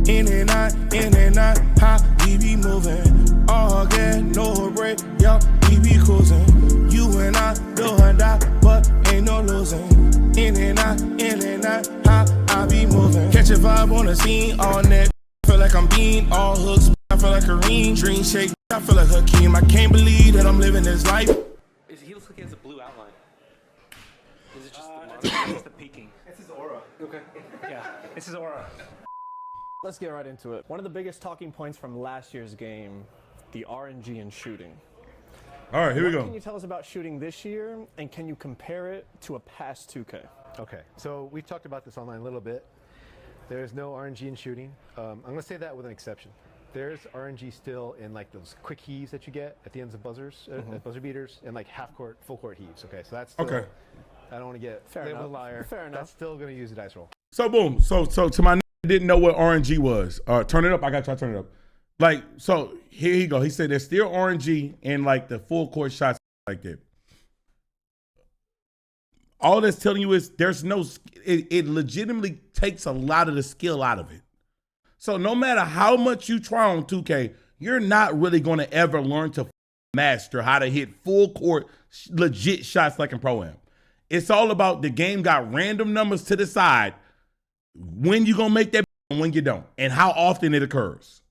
in and out, how we be moving. All gas, no break, yo, we be cruising. You and I do and die, but ain't no losing. In and out, how I be moving. Catch a vibe on the scene, all net. Feel like I'm being all hooks. I feel like Kareem. Dream shake, I feel like Hakeem. I can't believe that I'm living this life. He looks like he has a blue outline. Is it just just the peaking? It's his aura. Okay. Yeah, it's his aura. Let's get right into it. One of the biggest talking points from last year's game, the RNG in shooting. All right, here we go. What can you tell us about shooting this year, and can you compare it to a past 2K? Okay, so we've talked about this online a little bit. There's no RNG in shooting. I'm going to say that with an exception. There's RNG still in like those quick heaves that you get at the ends of buzzers, buzzer beaters, and like half court, full court heaves. Okay, so that's still, okay. I don't want to get Fair labeled a enough. liar. Fair enough. That's still going to use a dice roll. So boom. So to my didn't know what RNG was. Turn it up. I got y'all turn it up. Like, so here you go. He said there's still RNG in like the full court shots like that. All that's telling you is there's no, it legitimately takes a lot of the skill out of it. So no matter how much you try on 2K, you're not really going to ever learn to master how to hit full court legit shots like in Pro-Am. It's all about the game got random numbers to the side when you going to make that and when you don't, and how often it occurs.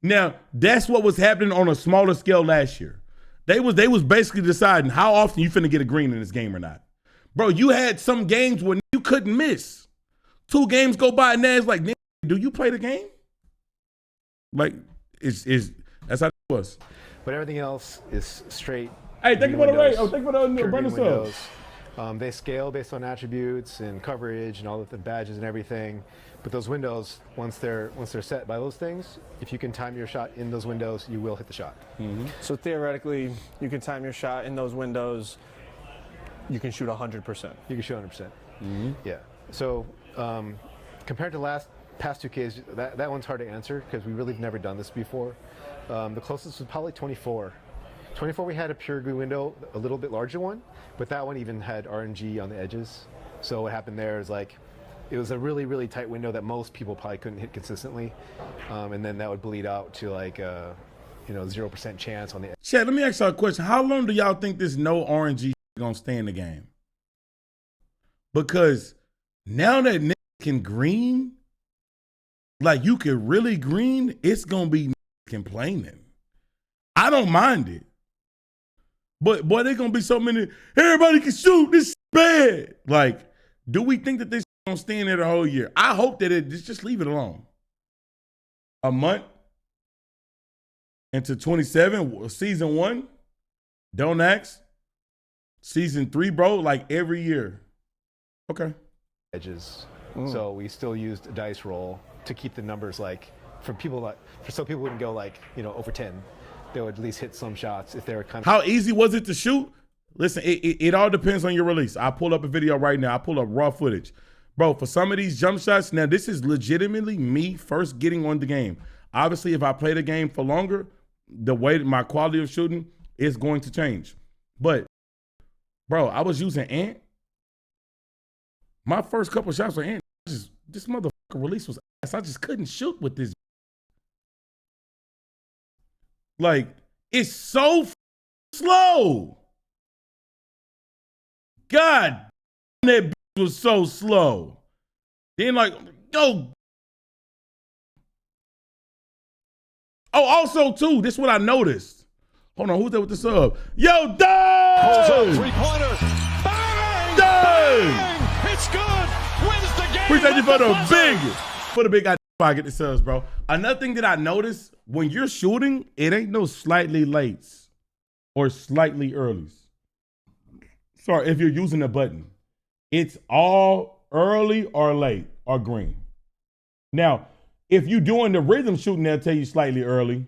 Now, that's what was happening on a smaller scale last year. They was basically deciding how often you finna get a green in this game or not. Bro, you had some games where you couldn't miss. 2 games go by and now it's like, do you play the game? Like, that's how it was. But everything else is straight. Hey, thank you for the rate. Oh, thank you for the brand windows. They scale based on attributes and coverage and all the badges and everything. But those windows, once they're set by those things, if you can time your shot in those windows, you will hit the shot. Mm-hmm. So theoretically, you can time your shot in those windows. You can shoot 100%. You can shoot 100%. Mm-hmm. Yeah. So compared to past 2Ks, that one's hard to answer because we really have never done this before. The closest was probably 24. 24, we had a pure glue window, a little bit larger one, but that one even had RNG on the edges. So what happened there is like, it was a really, really tight window that most people probably couldn't hit consistently. And then that would bleed out to like, 0% chance on the edge. Chad, let me ask y'all a question. How long do y'all think this no RNG gonna stay in the game? Because now that niggas can green, like you can really green, it's gonna be complaining. I don't mind it. But boy, there's gonna be so many, everybody can shoot, this is bad. Like, do we think that this gonna stay in there the whole year? I hope that just leave it alone. A month into 27, season 1, don't ask. Season 3, bro, like every year. Okay. Edges. So we still used a dice roll to keep the numbers like, so people wouldn't go like, over 10. They would at least hit some shots if they were kind of. How easy was it to shoot? Listen, it all depends on your release. I pull up a video right now. I pull up raw footage. Bro, for some of these jump shots, now this is legitimately me first getting on the game. Obviously, if I play the game for longer, the way that my quality of shooting is going to change. But, bro, I was using Ant. My first couple shots were Ant. This motherfucker release was ass. I just couldn't shoot with this. Like, it's so slow. God, that was so slow. Then like, yo. Oh, also too, this is what I noticed. Hold on, who's there with the sub? Yo, Doug! Three-pointer. Bang! Doug! Bang! It's good. Wins the game. Appreciate you for the big idea. I get the subs, bro. Another thing that I noticed, when you're shooting, it ain't no slightly lates or slightly earlys. Sorry, if you're using a button. It's all early or late or green. Now, if you're doing the rhythm shooting, they'll tell you slightly early.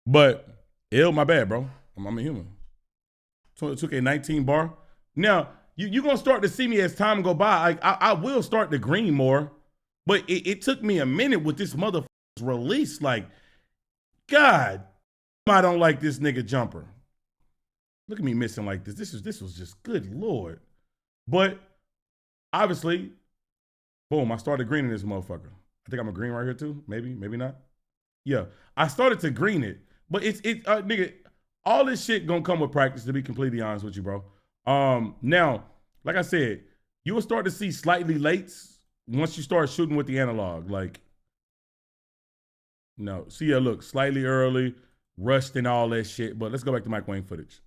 But, my bad, bro. I'm a human. 2K19 bar. Now, you're going to start to see me as time go by. I will start to green more. But it took me a minute with this motherfucker's release. Like, God, I don't like this nigga jumper. Look at me missing like this. This was just good Lord. But obviously, boom, I started greening this motherfucker. I think I'm a green right here too. Maybe, maybe not. Yeah, I started to green it, but nigga, all this shit gonna come with practice. To be completely honest with you, bro. Now, like I said, you will start to see slightly lates once you start shooting with the analog. Like, no, see, yeah, look, slightly early, rushed and all that shit. But let's go back to Mike Wang footage.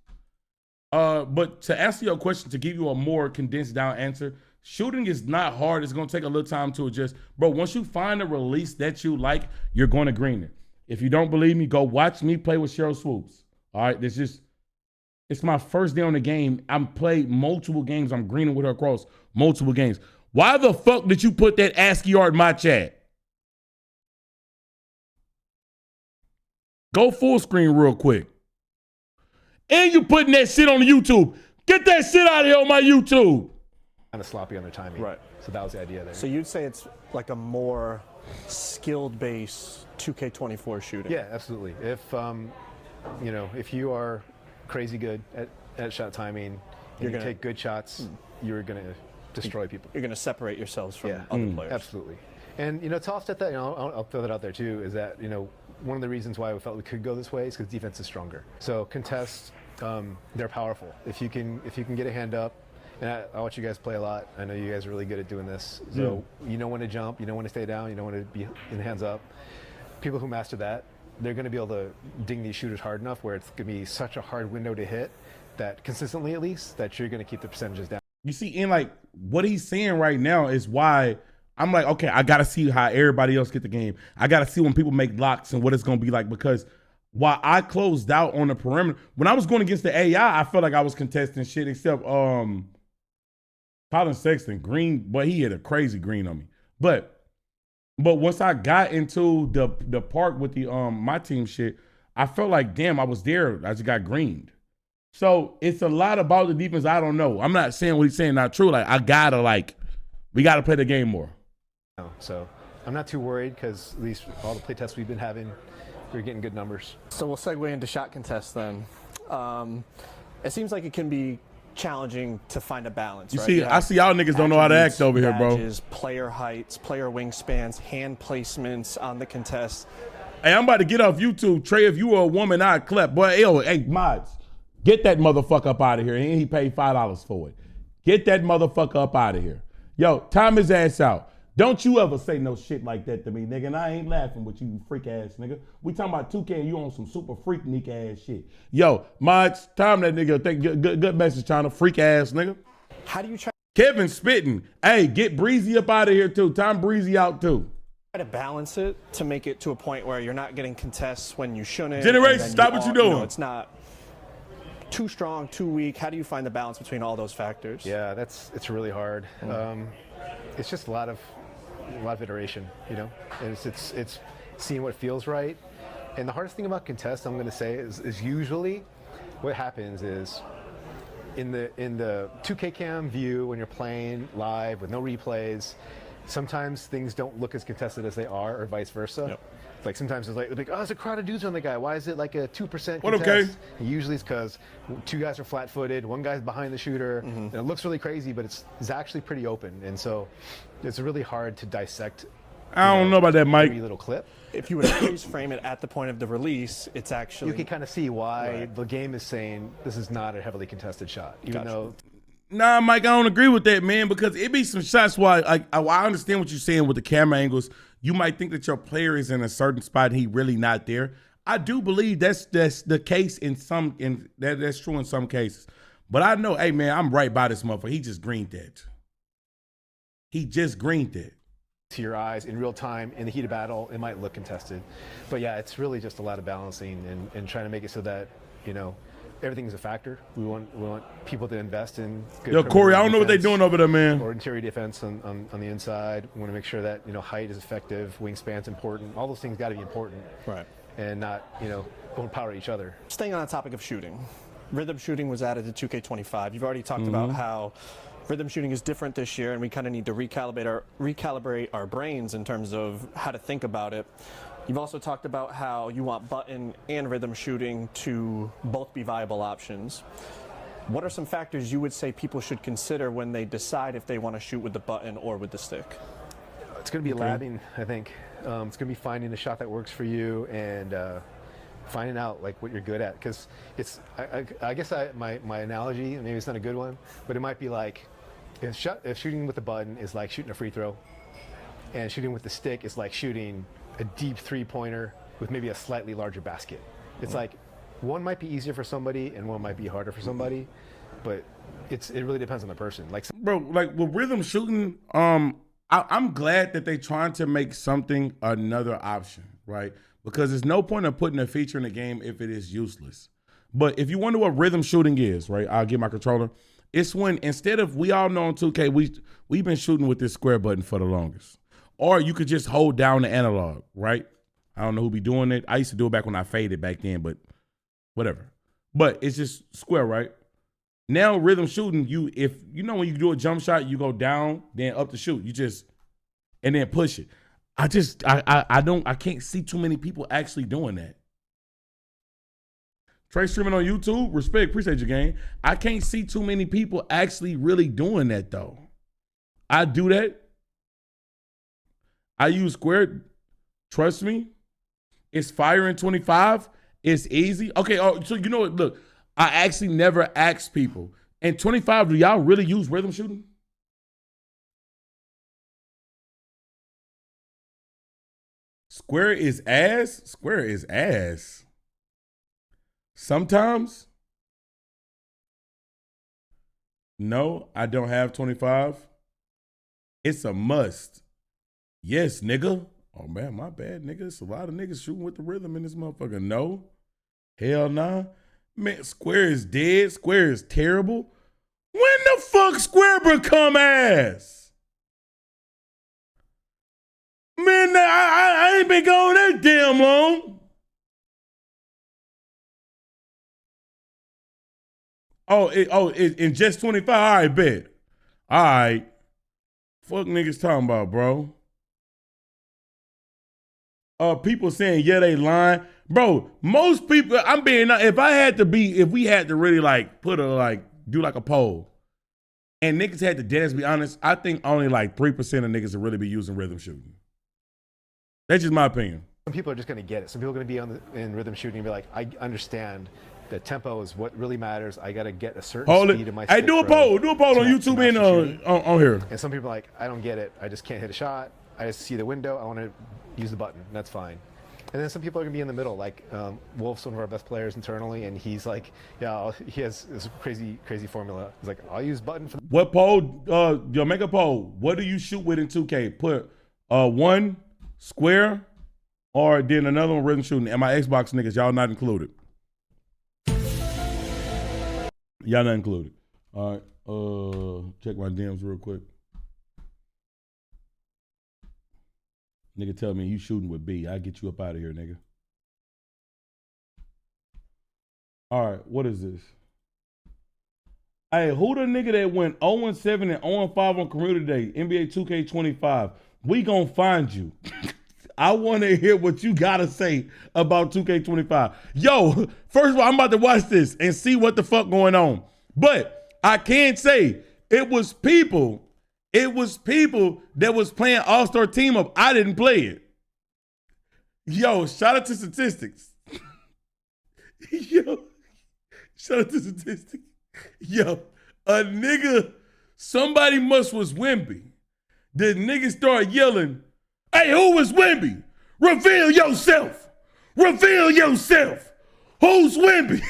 But to answer your question, to give you a more condensed down answer, shooting is not hard. It's gonna take a little time to adjust. Bro, once you find a release that you like, you're gonna green it. If you don't believe me, go watch me play with Cheryl Swoops. All right, it's my first day on the game. I'm played multiple games. I'm greening with her across multiple games. Why the fuck did you put that ASCII art in my chat? Go full screen real quick. And you putting that shit on the YouTube. Get that shit out of here on my YouTube. Kind of sloppy on their timing. Right. So that was the idea there. So you'd say it's like a more skilled-based 2K24 shooting. Yeah, absolutely. If if you are crazy good at shot timing, and you take good shots, you're gonna destroy people. You're gonna separate yourselves from other players. Absolutely. And to offset that, I'll throw that out there too, is that one of the reasons why we felt we could go this way is because defense is stronger. So contests, they're powerful. If you can get a hand up, and I watch you guys play a lot. I know you guys are really good at doing this. So you know when to jump, you know when to stay down, you know when to be in hands up. People who master that, they're going to be able to ding these shooters hard enough where it's going to be such a hard window to hit that consistently, at least, that you're going to keep the percentages down. You see, and like what he's saying right now is why I'm like, okay, I got to see how everybody else get the game. I got to see when people make locks and what it's going to be like, because while I closed out on the perimeter, when I was going against the AI, I felt like I was contesting shit, except Colin Sexton, green, but he hit a crazy green on me. But once I got into the park with the my team shit, I felt like, damn, I was there. I just got greened. So it's a lot about the defense. I don't know. I'm not saying what he's saying not true. Like, we gotta play the game more. So I'm not too worried, because at least all the play tests we've been having, we're getting good numbers. So we'll segue into shot contests then. It seems like it can be challenging to find a balance. You right? see, I see y'all niggas don't know how to act over here, bro. Player heights, player wingspans, hand placements on the contest. Hey, I'm about to get off YouTube. Trey, if you were a woman, I'd clap. Boy, hey, mods, get that motherfucker up out of here. And he paid $5 for it. Get that motherfucker up out of here. Yo, time his ass out. Don't you ever say no shit like that to me, nigga. And I ain't laughing with you, freak ass nigga. We talking about 2K and you on some super freaknik ass shit. Yo, mods, time that nigga. Good message, China. Freak ass nigga. How do you try Kevin spitting. Hey, get Breezy up out of here too. Time Breezy out too. to balance it to make it to a point where you're not getting contests when you shouldn't? Generation, stop what you're doing. It's not too strong, too weak. How do you find the balance between all those factors? Yeah, it's really hard. It's just a lot of iteration, and it's seeing what feels right. And the hardest thing about contests, I'm going to say, is usually what happens is in the 2K cam view, when you're playing live with no replays, sometimes things don't look as contested as they are, or vice versa. Yep. Like sometimes it's like, oh, there's a crowd of dudes on the guy. Why is it like a 2% contest? What, okay? And usually it's because two guys are flat-footed, one guy's behind the shooter, and it looks really crazy, but it's actually pretty open. And so it's really hard to dissect. I don't know about that, Mike. Little clip. If you would freeze frame it at the point of the release, it's actually... You can kind of see why the game is saying this is not a heavily contested shot, even though... Nah, Mike, I don't agree with that, man, because it be some shots where I understand what you're saying with the camera angles. You might think that your player is in a certain spot and he really not there. I do believe that's the case that's true in some cases. But I know, hey, man, I'm right by this motherfucker. He just greened that. He just greened that. To your eyes in real time in the heat of battle, it might look contested, but yeah, it's really just a lot of balancing and trying to make it so that everything is a factor. We want people to invest in good. Yo, Corey, I don't know what they're doing over there, man. Or interior defense on the inside. We want to make sure that height is effective, wingspan's important. All those things got to be important, right? And not overpower each other. Staying on the topic of shooting, rhythm shooting was added to 2K25. You've already talked about how rhythm shooting is different this year, and we kind of need to recalibrate our brains in terms of how to think about it. You've also talked about how you want button and rhythm shooting to both be viable options. What are some factors you would say people should consider when they decide if they want to shoot with the button or with the stick? It's going to be labbing, I think. It's going to be finding the shot that works for you and finding out like what you're good at. Because it's, I guess my analogy, maybe it's not a good one, but it might be like if shooting with the button is like shooting a free throw, and shooting with the stick is like shooting a deep 3-pointer with maybe a slightly larger basket. It's like one might be easier for somebody and one might be harder for somebody, but it really depends on the person. Like, bro, like with rhythm shooting, I'm glad that they trying to make something another option, right? Because there's no point of putting a feature in the game if it is useless. But if you wonder what rhythm shooting is, right? I'll get my controller. It's when instead of, we all know in 2K, we've been shooting with this square button for the longest. Or you could just hold down the analog, right? I don't know who be doing it. I used to do it back when I faded back then, but whatever. But it's just square, right? Now rhythm shooting, if you know when you do a jump shot, you go down, then up to shoot. You just and then push it. I can't see too many people actually doing that. Trey streaming on YouTube, respect, appreciate your game. I can't see too many people actually really doing that though. I do that. I use square. Trust me, it's fire in 25. It's easy. Okay, so you know what? Look, I actually never asked people. In 25, do y'all really use rhythm shooting? Square is ass. Square is ass. Sometimes. No, I don't have 25. It's a must. Yes, nigga. Oh, man, my bad, nigga. It's a lot of niggas shooting with the rhythm in this motherfucker. No. Hell nah. Man, Square is dead. Square is terrible. When the fuck Square become ass? Man, I ain't been going that damn long. In just 25? All right, bet. All right. Fuck niggas talking about, bro. People saying, yeah, they lying. Bro, most people, if we had to really like do like a poll and niggas had to dance, be honest, I think only like 3% of niggas will really be using rhythm shooting. That's just my opinion. some people are just going to get it. Some people are going to be in rhythm shooting and be like, I understand that tempo is what really matters. I got to get a certain speed in my stick. Hey, do a poll on YouTube and on here. And some people are like, I don't get it. I just can't hit a shot. I just see the window. I want to use the button. That's fine. And then some people are going to be in the middle, like Wolf's one of our best players internally, and he's like, yeah, he has this crazy formula. He's like, I'll use button for what poll? Yo, make a poll. What do you shoot with in 2K? Put one square or then another one rhythm shooting. And my Xbox niggas, y'all not included. Y'all not included. All right. Check my DMs real quick. Nigga tell me you shooting with B. I'll get you up out of here, nigga. All right, what is this? Hey, who the nigga that went 0-7 and 0-5 on Community Day, NBA 2K25? We gonna find you. I want to hear what you gotta say about 2K25. Yo, first of all, I'm about to watch this and see what the fuck going on. But I can say it was people that was playing All-Star Team Up. I didn't play it. Yo, shout out to statistics. Yo, shout out to statistics. Yo, a nigga, somebody was Wemby. The nigga started yelling, hey, who was Wemby? Reveal yourself. Reveal yourself. Who's Wemby?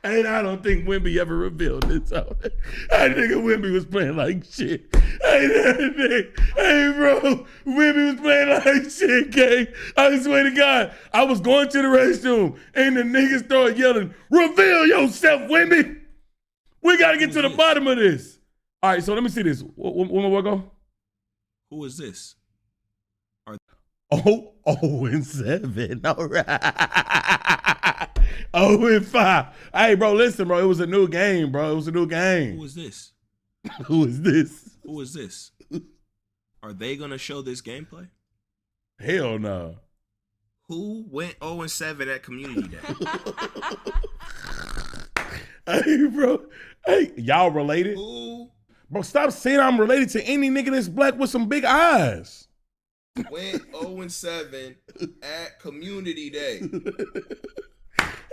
And I don't think Wemby ever revealed it. So that nigga Wemby was playing like shit. Hey, bro, Wemby was playing like shit, gang. I swear to God, I was going to the restroom and the nigga started yelling, reveal yourself, Wemby. We got to get to the bottom of this. All right, so let me see this. One more go. Who is this? 0-7. All right. 0-5. Hey, bro, listen, bro. It was a new game, bro. It was a new game. Who is this? Who is this? Who is this? Are they going to show this gameplay? Hell no. Who went 0-7 at Community Day? Hey, bro. Hey, y'all related? Who Bro, stop saying I'm related to any nigga that's black with some big eyes. went 0-7 at Community Day?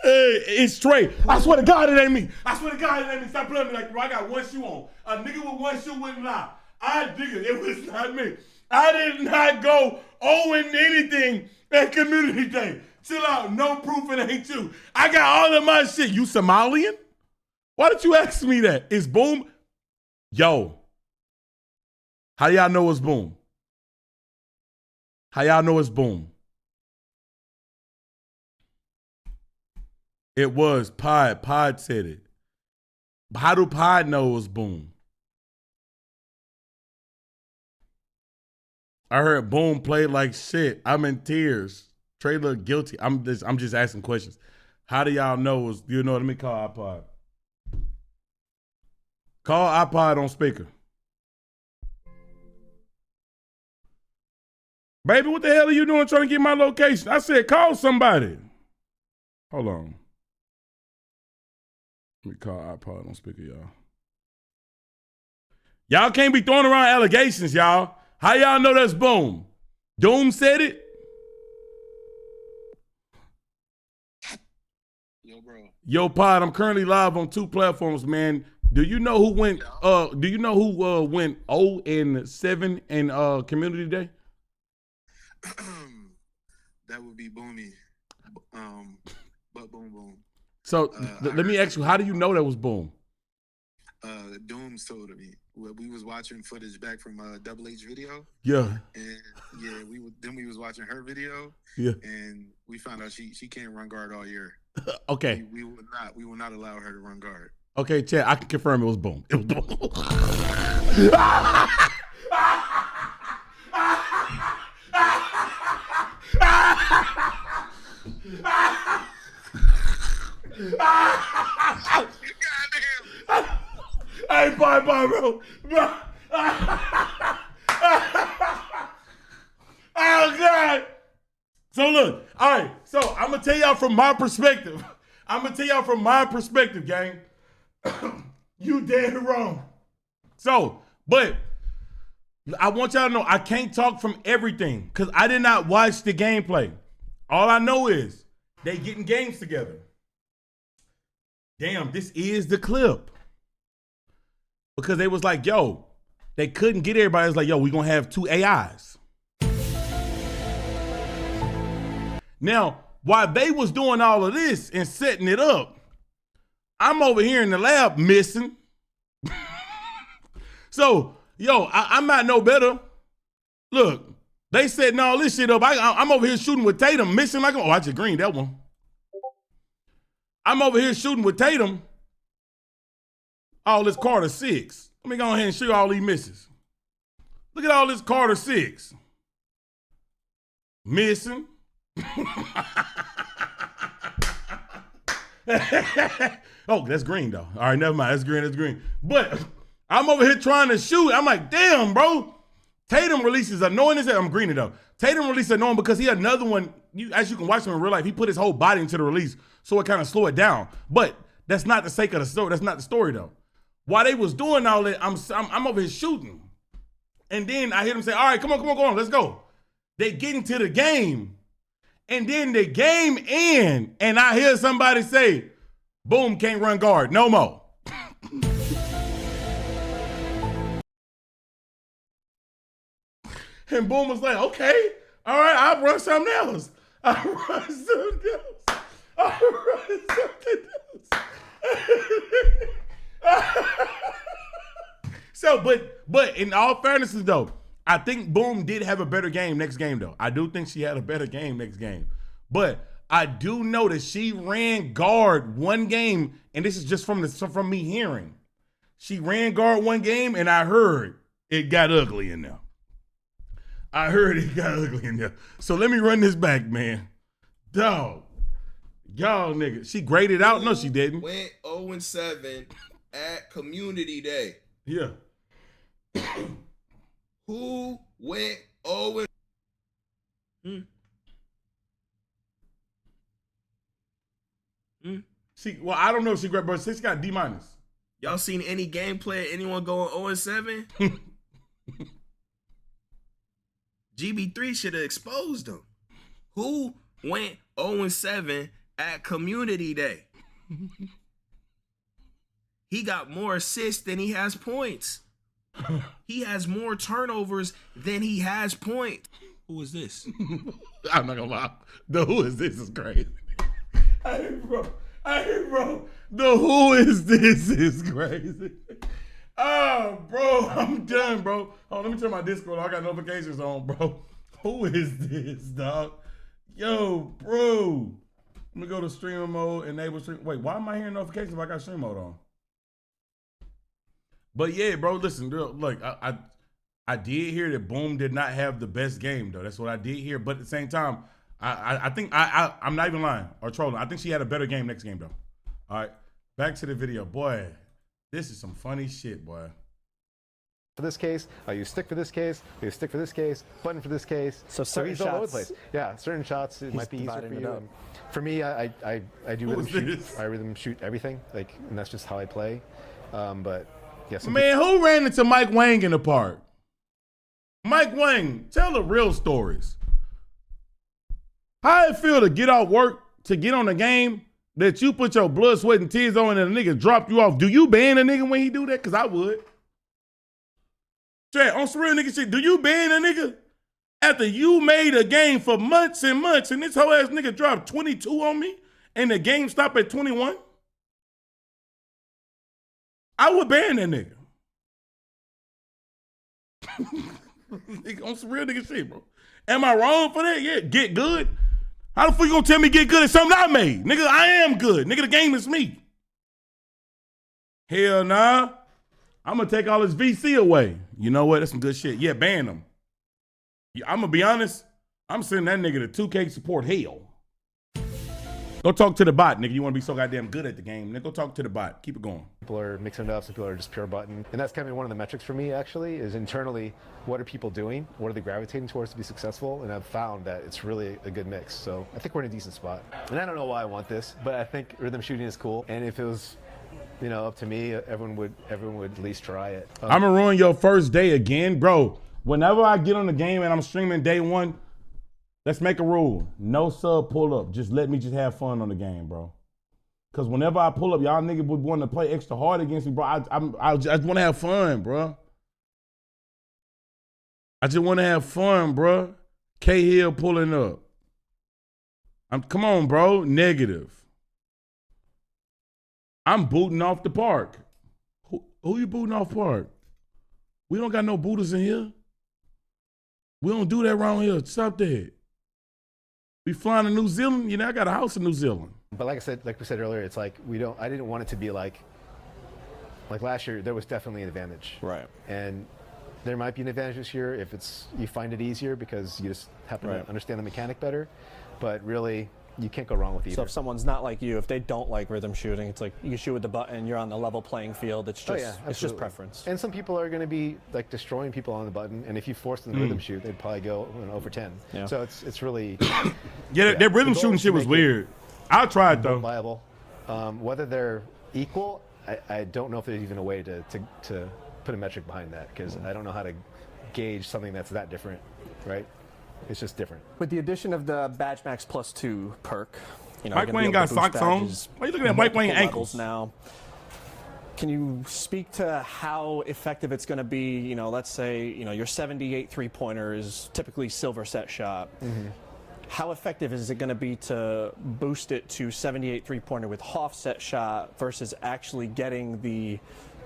Hey, it's Trey. I swear to God it ain't me. I swear to God it ain't me. Stop playing me like, bro, I got one shoe on. A nigga with one shoe wouldn't lie. It was not me. I did not go owing anything at Community Day. Chill out. No proof it ain't you. I got all of my shit. You Somalian? Why did you ask me that? Is Boom? Yo. How y'all know it's Boom? How y'all know it's Boom? It was Pod. Pod said it. How do Pod know it was Boom? I heard Boom played like shit. I'm in tears. Trey looked guilty. I'm just asking questions. How do y'all know it was, you know, let me call iPod. Call iPod on speaker. Baby, what the hell are you doing trying to get my location? I said, call somebody. Hold on. Let me call iPod on speaker, y'all. Y'all can't be throwing around allegations, y'all. How y'all know that's Boom? Doom said it? Yo, bro. Yo, Pod, I'm currently live on 2 platforms, man. Do you know who went 0-7 in Community Day? That would be Boomy. But Boom Boom. So let me ask you, how do you know that was Boom? Dooms told me. We was watching footage back from Double H video. Yeah. And yeah, we was watching her video. Yeah. And we found out she can't run guard all year. Okay. We will not allow her to run guard. Okay, Chad, I can confirm it was Boom. It was Boom. Hey, bye, bro. Oh, God. So, look. All right. So, I'm going to tell y'all from my perspective. Gang. You dead wrong. So, but I want y'all to know I can't talk from everything because I did not watch the gameplay. All I know is they getting games together. Damn, this is the clip. Because they was like, yo, they couldn't get everybody. It's like, yo, we gonna have 2 AIs. Now, while they was doing all of this and setting it up, I'm over here in the lab missing. So, yo, I'm not no better. Look, they setting all this shit up. I'm over here shooting with Tatum, missing like, I just greened that one. I'm over here shooting with Tatum. All this Carter 6. Let me go ahead and show you all these misses. Look at all this Carter 6. Missing. Oh, that's green though. All right, never mind. That's green. But I'm over here trying to shoot. I'm like, damn, bro. Tatum releases annoying as hell. I'm greening though. Tatum releases annoying because he had another one. As you can watch him in real life, he put his whole body into the release, so it kind of slowed it down. But that's not the sake of the story. That's not the story though. While they was doing all that, I'm over here shooting. And then I hear them say, all right, come on, let's go. They get into the game. And then the game ends, and I hear somebody say, Boom can't run guard no more. And Boom was like, okay, all right, I'll run something else. So, but in all fairness though, I think Boom did have a better game next game though. I do think she had a better game next game. But I do know that she ran guard one game, and this is just from me hearing. She ran guard one game, and I heard it got ugly in there. So let me run this back, man. Dog. Y'all niggas. She graded out? No, she didn't. Went 0-7 at Community Day. Yeah. Who went 0? Well, I don't know if she graded, but she got D-. Y'all seen any gameplay of anyone going 0-7? GB3 should have exposed them. Who went 0-7 at Community Day? He got more assists than he has points. He has more turnovers than he has points. Who is this? I'm not gonna lie. The who is this is crazy. Hey, bro. The who is this is crazy. Oh, bro, I'm done, bro. Oh, let me turn my Discord on. I got notifications on, bro. Who is this, dog? Yo, bro. Let me go to streamer mode, enable stream. Wait, why am I hearing notifications if I got stream mode on? But yeah, bro, listen, look, I did hear that Boom did not have the best game, though. That's what I did hear. But at the same time, I think I'm not even lying or trolling. I think she had a better game next game, though. All right, back to the video. Boy, this is some funny shit, boy. For this case, I use stick for this case, I use stick for this case, button for this case. So certain he's all over the shots- place. Yeah, certain shots it might be easier for dividing it you. up. And for me, I do Who rhythm is shoot. this? I rhythm shoot everything, like, and that's just how I play. But yeah, some Man, who ran into Mike Wang in the park? Mike Wang, tell the real stories. How it feel to get off work, to get on the game, that you put your blood, sweat, and tears on and a nigga dropped you off. Do you ban a nigga when he do that? Because I would. Trey, on some real nigga shit, do you ban a nigga after you made a game for months and months and this whole ass nigga dropped 22 on me and the game stopped at 21? I would ban that nigga. On some real nigga shit, bro. Am I wrong for that? Yeah, get good. How the fuck you gonna tell me get good at something I made? Nigga, I am good. Nigga, the game is me. Hell nah. I'm gonna take all his VC away. You know what? That's some good shit. Yeah, ban him. Yeah, I'm gonna be honest. I'm sending that nigga to 2K support hell. Go talk to the bot, nigga. You wanna be so goddamn good at the game. Nigga, go talk to the bot. Keep it going. people are mixing it up, some people are just pure button. And that's kind of one of the metrics for me, actually, is internally, what are people doing? What are they gravitating towards to be successful? And I've found that it's really a good mix. So I think we're in a decent spot. And I don't know why I want this, but I think rhythm shooting is cool. And if it was, you know, up to me, everyone would at least try it. I'm gonna ruin your first day again, bro. Whenever I get on the game and I'm streaming day one, let's make a rule. No sub pull up. Just let me just have fun on the game, bro. Cause whenever I pull up, y'all niggas would want to play extra hard against me, bro. I just want to have fun, bro. I just want to have fun, bro. K Hill pulling up. Come on, bro. Negative. I'm booting off the park. Who you booting off park? We don't got no booters in here. We don't do that around here. Stop that. We flying to New Zealand. You know, I got a house in New Zealand. But like we said earlier, it's like I didn't want it to be like last year. There was definitely an advantage, Right. And there might be an advantage this year if you find it easier because you just happen Right. to understand the mechanic better. But really, you can't go wrong with either. So if someone's not like you, if they don't like rhythm shooting, it's like you can shoot with the button, you're on the level playing field. It's just Oh, yeah, it's just absolutely. preference. And some people are going to be like destroying people on the button, and if you force them to rhythm shoot, they'd probably go over 10. Yeah. So it's really Yeah, that rhythm The goal shooting is to shit was make it weird. I tried though. viable. Whether they're equal, I don't know if there's even a way to put a metric behind that because I don't know how to gauge something that's that different, right? It's just different. With the addition of the Badge Max +2 perk, you know, Mike you're gonna Wayne be able got to boost socks on. badges Why you looking at Mike Wayne multiple ankles? levels now. Can you speak to how effective it's going to be? You know, let's say your 78 3-pointer is typically silver set shot. Mm-hmm. How effective is it going to be to boost it to 78 3-pointer with Hoff set shot versus actually getting the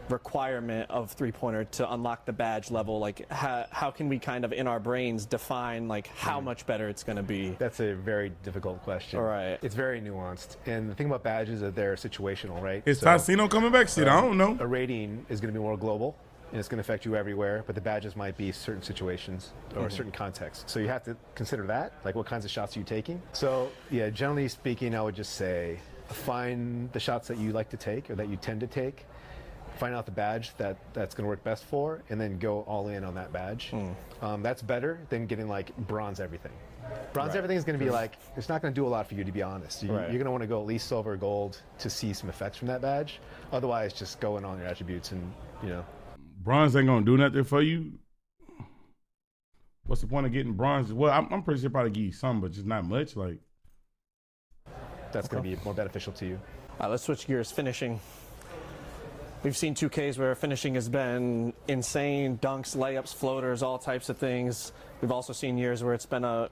requirement of 3-pointer to unlock the badge level? Like, how can we kind of in our brains define like how much better it's going to be? That's a very difficult question. All right. It's very nuanced. And the thing about badges is that they're situational, right? Is So, Tassino coming back? Shit, I don't know. a rating is going to be more global, and it's going to affect you everywhere, but the badges might be certain situations or certain contexts. So you have to consider that, like what kinds of shots are you taking? So yeah, generally speaking, I would just say find the shots that you like to take or that you tend to take. find out the badge that's going to work best for, and then go all in on that badge. That's better than getting like bronze everything. Bronze everything is going to be like, it's not going to do a lot for you, to be honest. You're going to want to go at least silver or gold to see some effects from that badge. Otherwise, just go in on your attributes and, you know. Bronze ain't going to do nothing for you. What's the point of getting bronze? Well, I'm pretty sure probably give you some, but just not much. Like, that's going to be more beneficial to you. All right, let's switch gears. Finishing. We've seen 2Ks where finishing has been insane, dunks, layups, floaters, all types of things. We've also seen years where it's been a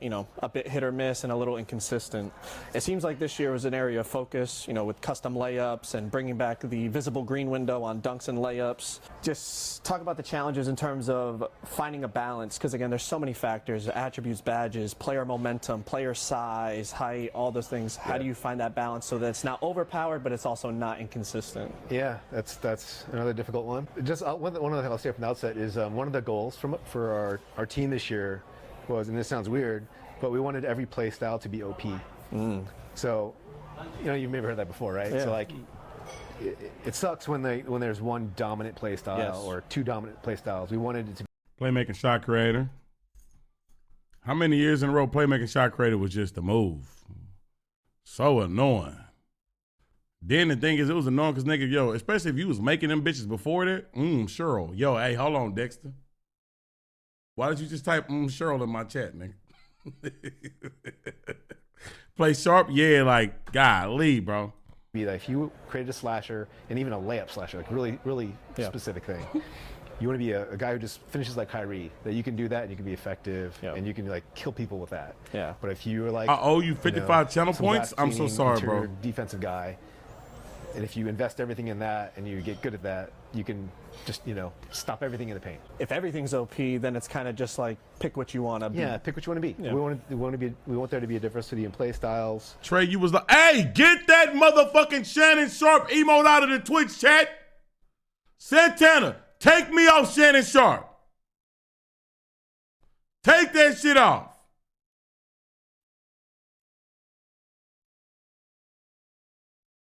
bit hit or miss and a little inconsistent. It seems like this year was an area of focus, with custom layups and bringing back the visible green window on dunks and layups. Just talk about the challenges in terms of finding a balance, because again, there's so many factors: attributes, badges, player momentum, player size, height, all those things. How do you find that balance so that it's not overpowered, but it's also not inconsistent? Yeah, that's another difficult one. Just one of the things I'll say from the outset is one of the goals for our team this year was, and this sounds weird, but we wanted every play style to be OP. So, you've maybe heard that before, right? Yeah. So like, it sucks when there's one dominant play style or two dominant play styles. We wanted it to be playmaking shot creator. How many years in a row playmaking shot creator was just a move? So annoying. Then the thing is, it was annoying because nigga, especially if you was making them bitches before that, Cheryl. Hey, hold on, Dexter. Why did you just type Cheryl in my chat, nigga? Play sharp? Yeah, like, golly, bro. like, if you created a slasher and even a layup slasher, like really, really specific thing. You want to be a guy who just finishes like Kyrie, that you can do that and you can be effective and you can like kill people with that. Yeah. But if you were like, I owe you 55 channel some points. I'm so sorry, bro. Defensive guy. And if you invest everything in that and you get good at that, you can just, stop everything in the paint. If everything's OP, then it's kind of just like pick what you want to be. Yeah, pick what you want to be. Yeah. We want there to be a diversity in play styles. Trey, you was like, hey, get that motherfucking Shannon Sharp emote out of the Twitch chat. Santana, take me off Shannon Sharp. Take that shit off.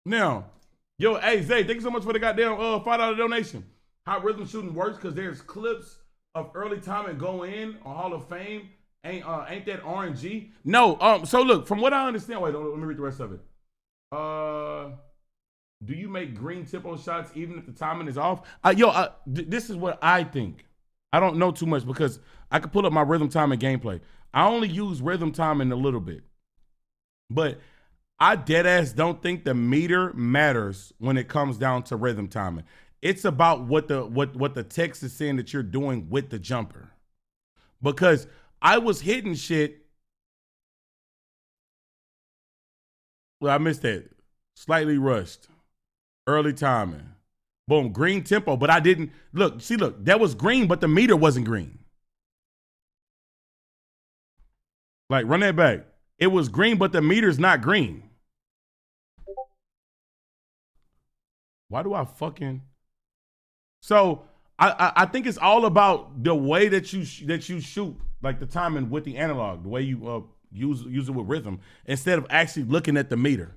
Now, hey, Zay, thank you so much for the goddamn $5 donation. How rhythm shooting works, because there's clips of early time and go in on Hall of Fame. Ain't that RNG? No, so look, from what I understand, wait, let me read the rest of it. Do you make green tempo shots even if the timing is off? This is what I think. I don't know too much because I could pull up my rhythm timing gameplay. I only use rhythm timing a little bit. But I deadass don't think the meter matters when it comes down to rhythm timing. It's about what the text is saying that you're doing with the jumper. Because I was hitting shit. Well, I missed that. Slightly rushed. Early timing. Boom, green tempo, but I didn't. Look, that was green, but the meter wasn't green. Like, run that back. It was green, but the meter's not green. Why do I fucking... So, I think it's all about the way that you shoot, like the timing with the analog, the way you use it with rhythm, instead of actually looking at the meter,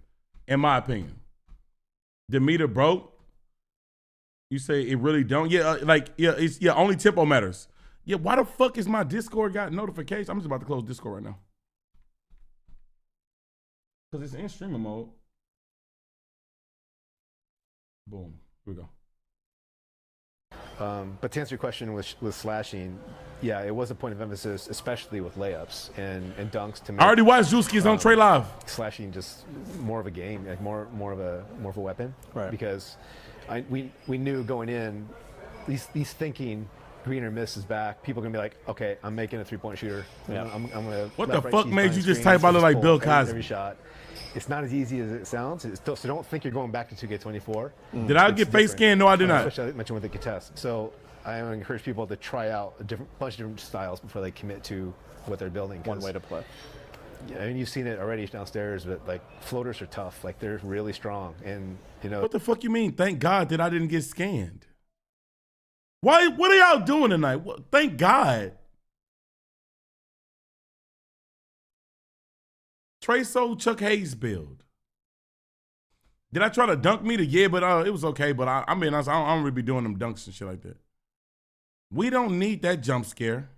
in my opinion. The meter broke. You say it really don't? Only tempo matters. Yeah, why the fuck is my Discord got notifications? I'm just about to close Discord right now. Because it's in streamer mode. Boom. Here we go. But to answer your question with slashing, yeah, it was a point of emphasis, especially with layups and dunks. To make, I already watched Juski's on Trey Live. Slashing just more of a game, like more of a weapon, right? Because we knew going in, these thinking green or miss is back. People are gonna be like, okay, I'm making a 3-point shooter. Yeah. I'm gonna. What the fuck made you just type out like Bill Cosby? Every shot. It's not as easy as it sounds. So don't think you're going back to 2K24. Did I get face scanned? No, I did not. Especially I mentioned with the contest. So I encourage people to try out a bunch of different styles before they commit to what they're building. One way to play. Yeah, I mean, you've seen it already downstairs, but like floaters are tough. Like they're really strong, and What the fuck you mean? Thank God that I didn't get scanned. Why? What are y'all doing tonight? Thank God. TraySold Chuck Hayes build. Did I try to dunk me? Yeah, but it was okay. But I mean, I don't really be doing them dunks and shit like that. We don't need that jump scare.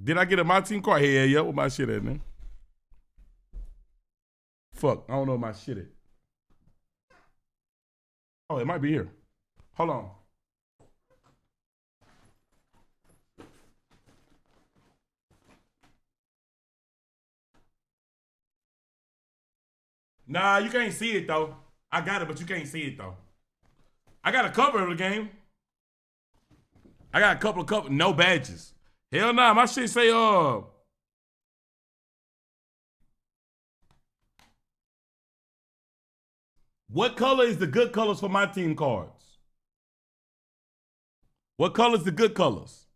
Did I get a my team card? Hey, yeah, what my shit at, man? Fuck, I don't know what my shit at. Oh, it might be here. Hold on. Nah, you can't see it though. I got it, but you can't see it though. I got a cover of the game. I got a couple of no badges. Hell nah, my shit say what color is the good colors for my team cards? What color's the good colors?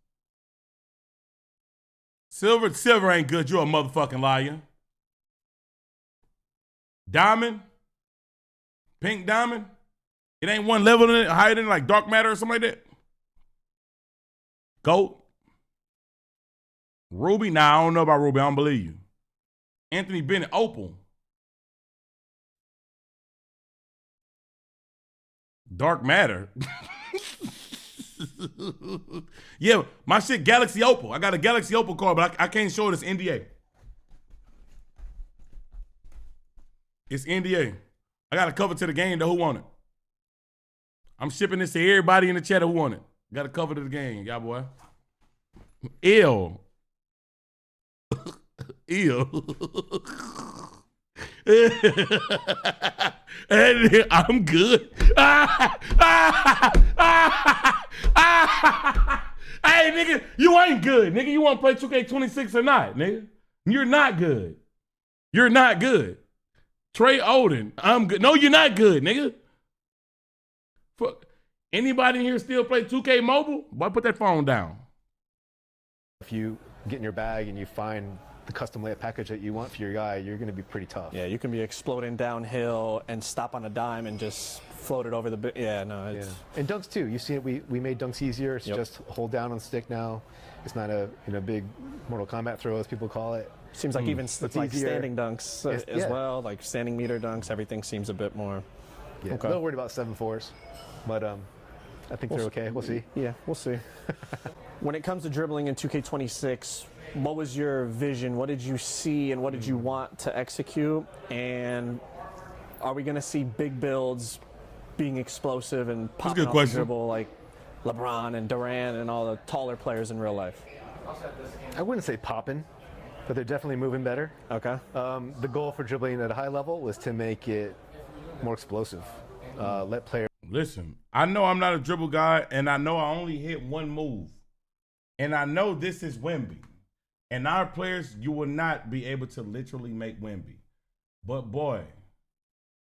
Silver ain't good. You're a motherfucking liar. Diamond? Pink diamond? It ain't one level in it, higher than like dark matter or something like that? Gold? Ruby? Nah, I don't know about Ruby. I don't believe you. Anthony Bennett, opal. Dark matter. Yeah, my shit Galaxy Opal. I got a Galaxy Opal card, but I can't show it. It's NDA. It's NDA. I got a cover to the game, though. Who want it? I'm shipping this to everybody in the chat who want it. Got a cover to the game, y'all boy. Ew. Ew. And I'm good. Hey, nigga, you ain't good. Nigga, you want to play 2K26 or not, nigga? You're not good. You're not good. Trey Odin, I'm good. No, you're not good, nigga. Fuck. Anybody in here still play 2K Mobile? Boy, put that phone down. If you get in your bag and you find the custom layup package that you want for your guy, you're going to be pretty tough. Yeah, you can be exploding downhill and stop on a dime and just float it over the yeah, no, it's And dunks too. You see it, we made dunks easier. It's just hold down on stick now. It's not a big Mortal Kombat throw as people call it. Seems like even like standing dunks as well, like standing meter dunks, everything seems a bit more a little worried about 7-4s, but I think they're okay. We'll see. Yeah, we'll see. When it comes to dribbling in 2K26, what was your vision? What did you see and what did you want to execute? And are we going to see big builds being explosive and popping off the dribble like LeBron and Durant and all the taller players in real life? I wouldn't say popping, but they're definitely moving better. Okay. The goal for dribbling at a high level was to make it more explosive. Let players. Listen, I know I'm not a dribble guy, and I know I only hit one move. And I know this is Wemby. And our players, you will not be able to literally make Wemby. But boy,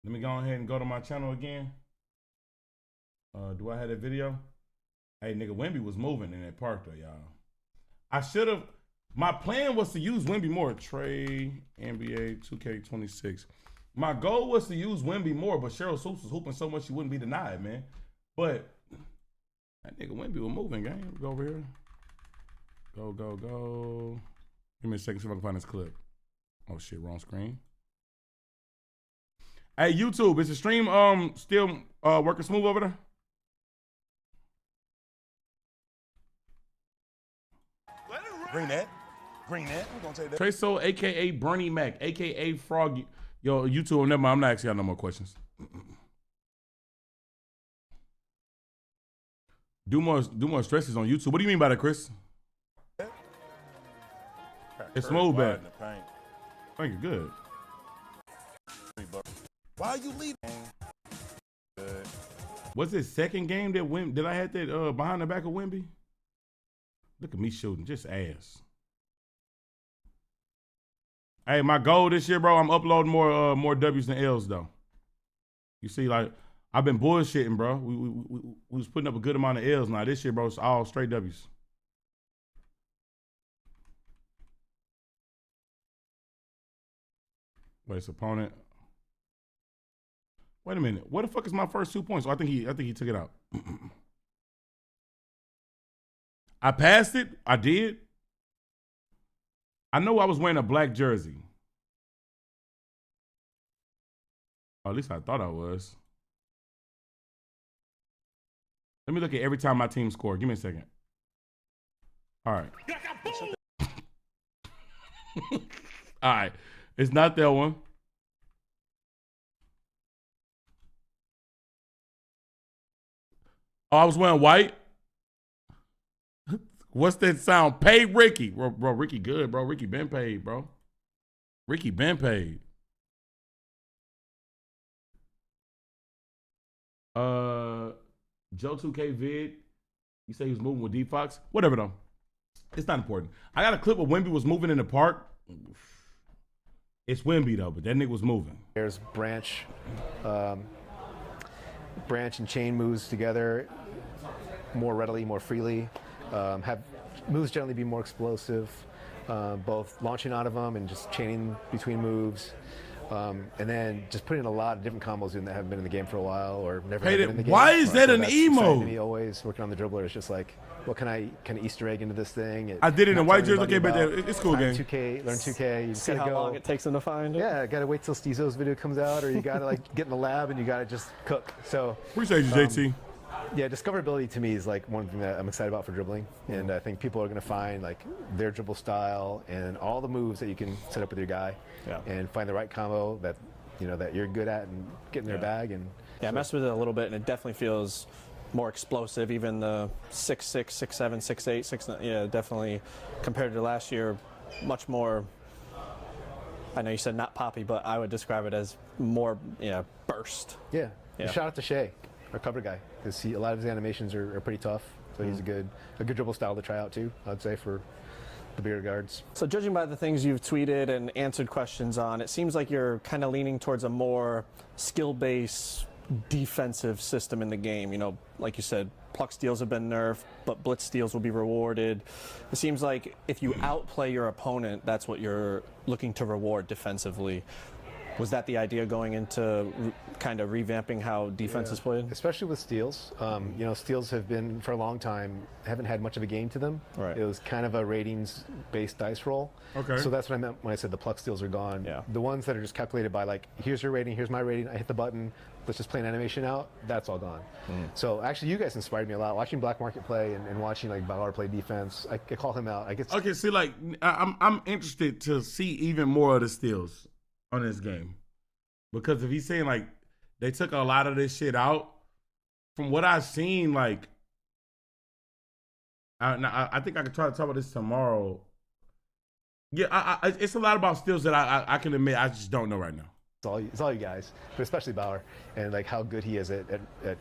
let me go ahead and go to my channel again. Do I have that video? Hey, nigga, Wemby was moving in that park though, y'all. I should have. My plan was to use Wemby more. Trey, NBA, 2K26. My goal was to use Wemby more, but Cheryl Swoops was hooping so much she wouldn't be denied, man. But that nigga Wemby was moving, gang. Go over here. Go, go, go. Give me a second, see if I can find this clip. Oh shit, wrong screen. Hey, YouTube, is the stream still working smooth over there? Bring that. Bring that. I'm gonna take that. TraySold, aka Bernie Mac, aka Frog. Yo, YouTube, never mind. I'm not asking y'all no more questions. Do more stresses on YouTube. What do you mean by that, Chris? It's smooth back. Thank you, good. Why are you leaving? Was it second game that did I have that behind the back of Wemby? Look at me shooting, just ass. Hey, my goal this year, bro, I'm uploading more W's than L's though. You see, like I've been bullshitting, bro. We was putting up a good amount of L's. Now this year, bro, it's all straight W's. Wait, it's opponent. Wait a minute. What the fuck is my first 2 points? Oh, I think he took it out. I passed it. I did. I know I was wearing a black jersey. Or at least I thought I was. Let me look at every time my team scored. Give me a second. All right. All right. It's not that one. Oh, I was wearing white. What's that sound? Pay Ricky. Bro, Ricky good, bro. Ricky been paid, bro. Ricky been paid. Joe 2K vid. You say he was moving with D Fox? Whatever though. It's not important. I got a clip of Wemby was moving in the park. It's Wemby though, but that nigga was moving. There's branch and chain moves together more readily, more freely. Have moves generally be more explosive, both launching out of them and just chaining between moves. And then just putting a lot of different combos in that haven't been in the game for a while or never have been in the game. Why is that an that's emo? exciting to me always working on the dribbler. It's just like, what can I Easter egg into this thing? I did it in not white telling jersey. Okay, anybody but it's cool learn game. 2K, learn 2K. You just See gotta how go. long it takes them to find it? Yeah, gotta wait till Steezo's video comes out, or you gotta like get in the lab and you gotta just cook. So Appreciate you, JT. yeah, discoverability to me is like one thing that I'm excited about for dribbling, and I think people are going to find like their dribble style and all the moves that you can set up with your guy, and find the right combo that that you're good at and get in their bag. And I messed with it a little bit, and it definitely feels more explosive. Even the 6'6", 6'7", 6'8", 6'9", yeah, definitely compared to last year, much more. I know you said not poppy, but I would describe it as more, burst. Yeah. Shout out to Shea, our cover guy, because a lot of his animations are pretty tough. So he's a good dribble style to try out too, I'd say, for the bigger guards. So judging by the things you've tweeted and answered questions on, it seems like you're kind of leaning towards a more skill-based defensive system in the game. Like you said, pluck steals have been nerfed, but blitz steals will be rewarded. It seems like if you outplay your opponent, that's what you're looking to reward defensively. Was that the idea going into kind of revamping how defense is played? Especially with steals. Steals have been, for a long time, haven't had much of a game to them. Right. It was kind of a ratings-based dice roll. Okay. So that's what I meant when I said the pluck steals are gone. Yeah. The ones that are just calculated by like, here's your rating, here's my rating, I hit the button, let's just play an animation out, that's all gone. So actually you guys inspired me a lot. Watching Black Market play and watching like Bauer play defense, I call him out. Okay, see, like I'm interested to see even more of the steals on this game, because if he's saying like they took a lot of this shit out, from what I've seen, like I think I could try to talk about this tomorrow. Yeah, it's a lot about steals that I can admit I just don't know right now. It's all you guys, but especially Bauer, and like how good he is at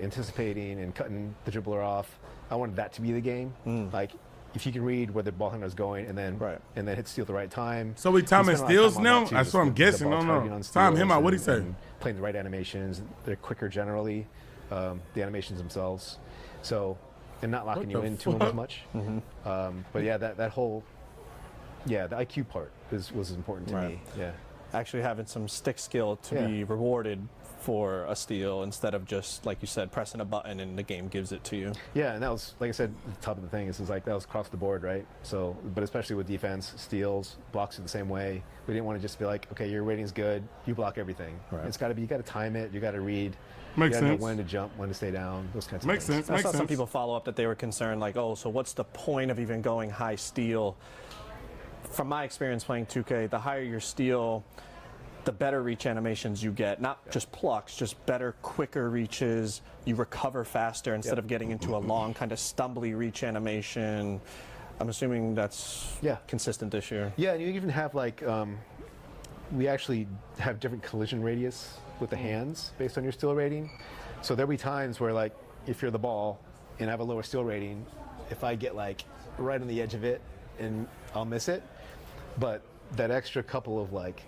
anticipating and cutting the dribbler off. I wanted that to be the game. Like if you can read where the ball handler is going and then hit steal at the right time. So we timing steals now? That's what I'm guessing. No. Time him out. What'd he say? Playing the right animations. They're quicker generally, the animations themselves. So, and not locking you into them as much. But yeah, that whole, the IQ part was important to me. Yeah. Actually having some stick skill to be rewarded for a steal instead of just, like you said, pressing a button and the game gives it to you. Yeah, and that was, like I said, the top of the thing is like that was across the board, right? So, but especially with defense, steals, blocks are the same way. We didn't want to just be like, okay, your rating's good, you block everything. Right. It's got to be, you got to time it, you got to read. Makes you sense. Know when to jump, when to stay down, those kinds of Makes things. sense. I saw some people follow up that they were concerned, like, oh, so what's the point of even going high steal? From my experience playing 2K, the higher your steal, the better reach animations you get. Not just plucks, just better, quicker reaches. You recover faster instead of getting into a long, kind of stumbly reach animation. I'm assuming that's consistent this year. Yeah, and you even have like, we actually have different collision radius with the hands based on your steal rating. So there'll be times where like, if you're the ball and I have a lower steal rating, if I get like right on the edge of it and I'll miss it, but that extra couple of like,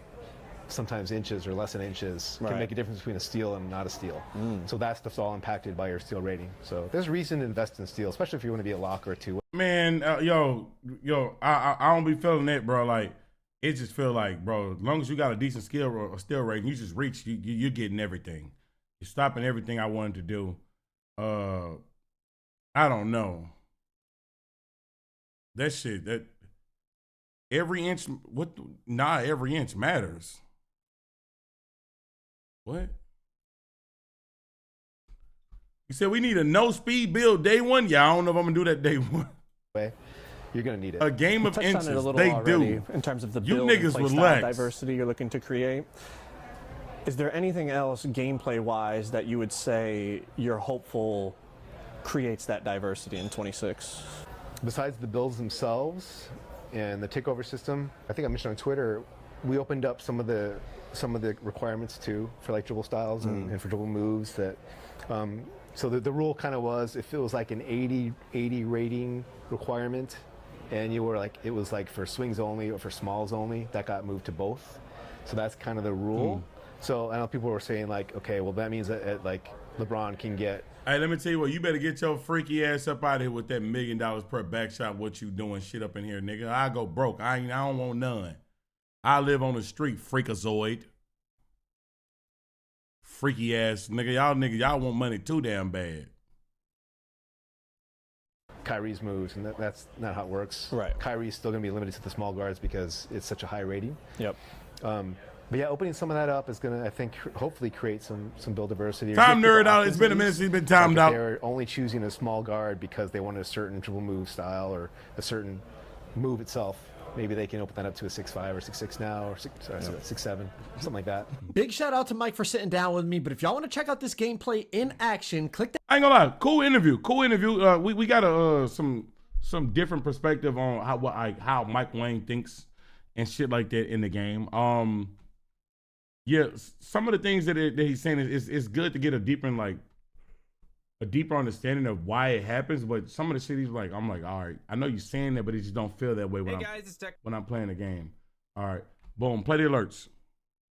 sometimes inches or less than inches can make a difference between a steal and not a steal. So that stuff's all impacted by your steal rating. So there's reason to invest in steal, especially if you want to be a lock or a two. Man, yo, I don't be feeling that, bro. Like, it just feel like, bro, as long as you got a decent skill or steal rating, you just reach, you're getting everything. You're stopping everything I wanted to do. I don't know. That shit, Every inch, nah, every inch matters. What? You said we need a no-speed build day one? Yeah, I don't know if I'm going to do that day one. You're going to need it. A game of touched on inches, it a little they already do. in terms of the You build and niggas play style relax. diversity you're looking to create. Is there anything else gameplay-wise that you would say you're hopeful creates that diversity in 26? Besides the builds themselves and the takeover system, I think I mentioned on Twitter, we opened up some of the requirements too for like dribble styles and for dribble moves. That so the rule kind of was if it was like an 80 rating requirement, and you were like it was like for swings only or for smalls only, that got moved to both. So that's kind of the rule. So I know people were saying like, okay, well that means that like LeBron can get. Hey, let me tell you what, you better get your freaky ass up out of here with that $1 million per back shot. What you doing shit up in here, nigga? I go broke. I don't want none. I live on the street, freakazoid. Freaky ass nigga. Y'all want money too damn bad. Kyrie's moves, and that's not how it works. Right. Kyrie's still going to be limited to the small guards because it's such a high rating. Yep. But yeah, opening some of that up is going to, I think, hopefully create some build diversity. Time nerd out. It's been a minute since he's been timed out. They're only choosing a small guard because they wanted a certain dribble move style or a certain move itself. Maybe they can open that up to a 6'5" or 6'6" now, or 6'7", something like that. Big shout out to Mike for sitting down with me. But if y'all want to check out this gameplay in action, click that. I ain't gonna lie, cool interview. We got some different perspective on how Mike Wang thinks and shit like that in the game. Yeah, some of the things that he's saying is good to get a deeper understanding of why it happens. But some of the shit he's like, I'm like, all right, I know you're saying that, but it just don't feel that way when I'm playing the game. All right, boom, play the alerts.